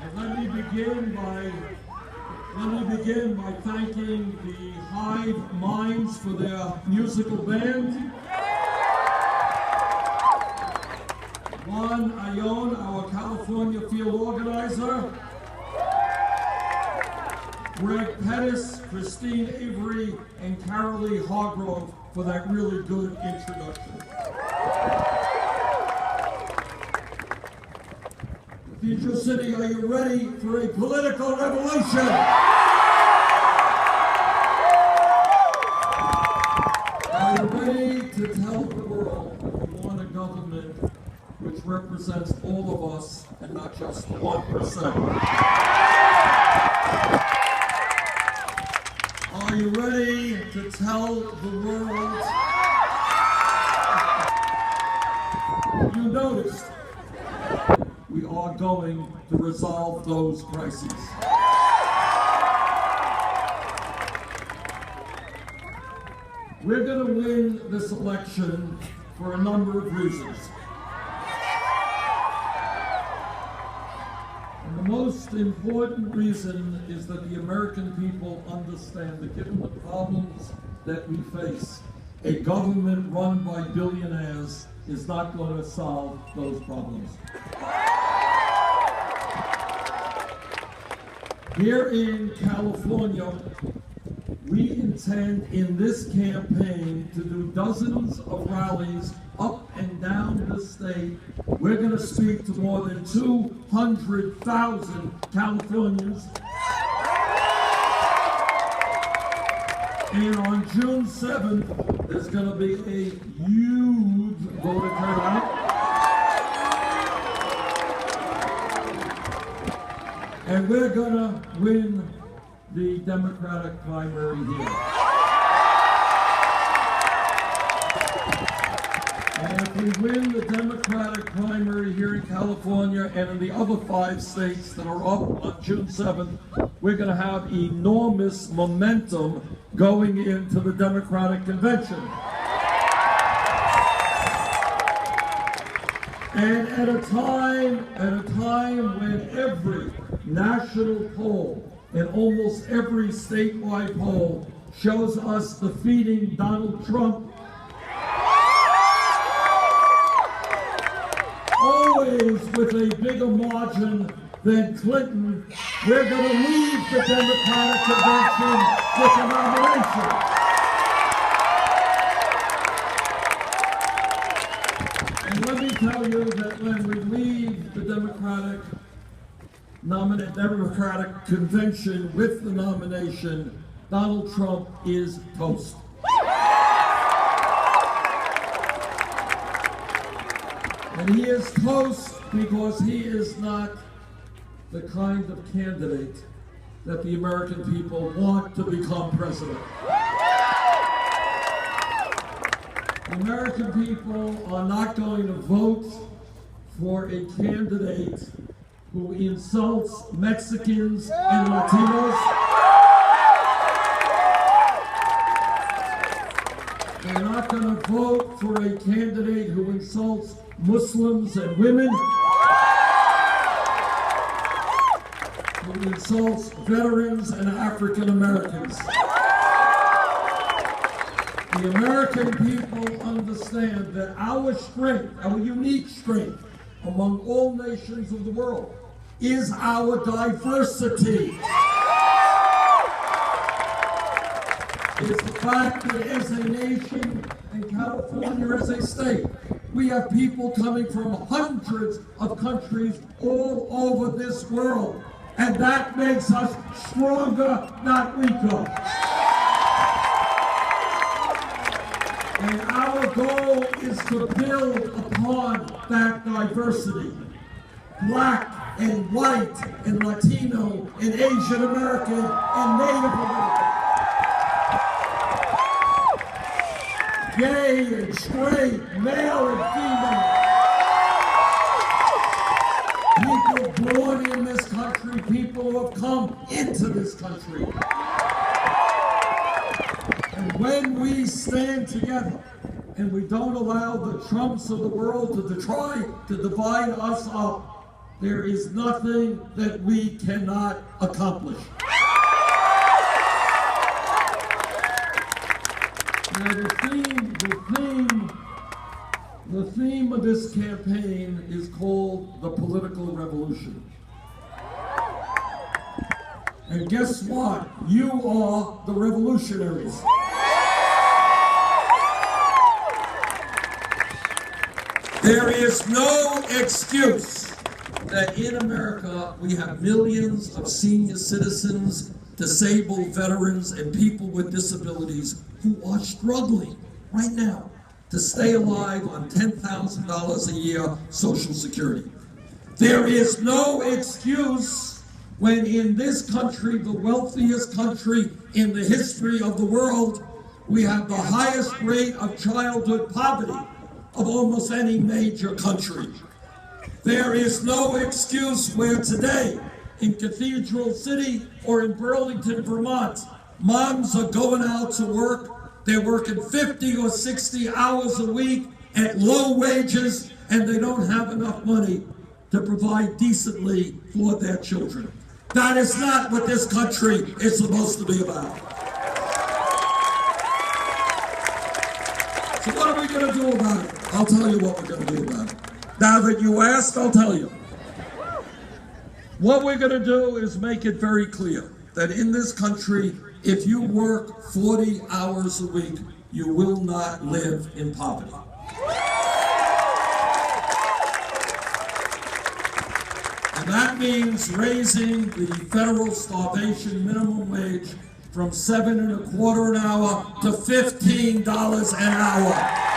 And let me begin by thanking the Hive Minds for their musical band. Juan Ayon, our California field organizer. Greg Pettis, Christine Avery, and Carolee Hargrove for that really good introduction. Cathedral City, are you ready for a political revolution? Are you ready to tell the world that we want a government which represents all of us and not just 1%? Are you ready to tell the world? You noticed we are going to resolve those crises. We're going to win this election for a number of reasons. And the most important reason is that the American people understand that given the problems that we face, a government run by billionaires is not going to solve those problems. Here in California, we intend in this campaign to do dozens of rallies up and down the state. We're going to speak to more than 200,000 Californians. And on June 7th, there's going to be a huge voter turnout. And we're going to win the Democratic primary here. And if we win the Democratic primary here in California and in the other 5 states that are up on June 7th, we're going to have enormous momentum going into the Democratic convention. And at a time when every national poll and almost every statewide poll shows us defeating Donald Trump, always with a bigger margin than Clinton, we're going to leave the Democratic convention with a nomination. And let me tell you that when we leave the Democratic convention with the nomination, Donald Trump is toast. And he is toast because he is not the kind of candidate that the American people want to become president. The American people are not going to vote for a candidate who insults Mexicans and Latinos. They're not going to vote for a candidate who insults Muslims and women, who insults veterans and African Americans. The American people understand that our strength, our unique strength among all nations of the world, is our diversity. It's the fact that as a nation and California as a state, we have people coming from hundreds of countries all over this world. And that makes us stronger, not weaker. And our goal is to build upon that diversity. Black and white and Latino and Asian American and Native American. Gay and straight, male and female. People born in this country, people who have come into this country. And when we stand together and we don't allow the Trumps of the world to try to divide us up, there is nothing that we cannot accomplish. Now the theme of this campaign is called the political revolution. And guess what? You are the revolutionaries. There is no excuse that in America we have millions of senior citizens, disabled veterans, and people with disabilities who are struggling right now to stay alive on $10,000 a year Social Security. There is no excuse when in this country, the wealthiest country in the history of the world, we have the highest rate of childhood poverty of almost any major country. There is no excuse where today in Cathedral City or in Burlington, Vermont, moms are going out to work. They're working 50 or 60 hours a week at low wages, and they don't have enough money to provide decently for their children. That is not what this country is supposed to be about. So what are we going to do about it? I'll tell you what we're going to do about it. Now that you asked, I'll tell you. What we're going to do is make it very clear that in this country, if you work 40 hours a week, you will not live in poverty. And that means raising the federal starvation minimum wage from $7.25 an hour to $15 an hour.